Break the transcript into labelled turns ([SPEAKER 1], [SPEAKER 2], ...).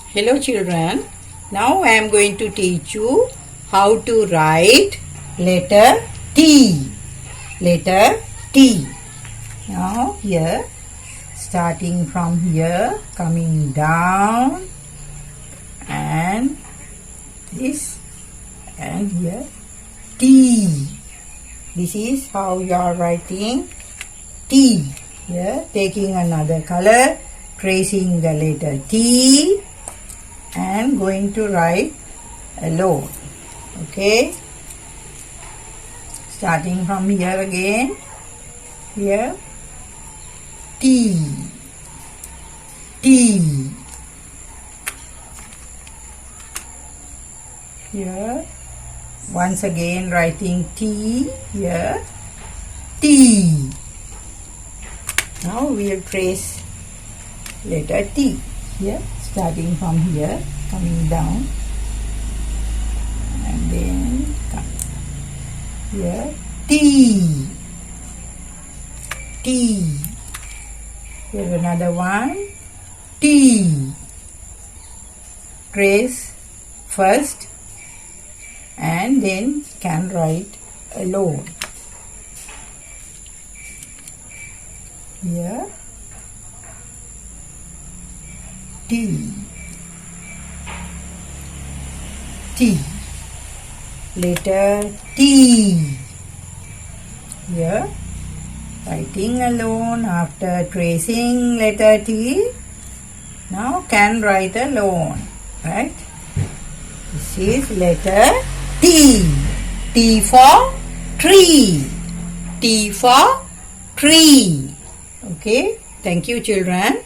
[SPEAKER 1] Hello children, now I am going to teach you how to write letter T. Letter T. Now here, starting from here, coming down and this and here T. This is how you are writing T. Here taking another color, tracing the letter T and going to write alone. Okay, starting from here again, here T, T, here once again writing T, here T. Now we will trace letter T here, starting from here, coming down and then come here T, T, here another one T. Trace first and then can write alone. Here T, T, letter T. Here writing alone after tracing letter T. Now can write alone, right? This is letter T. T for tree. T for tree. Okay, thank you children.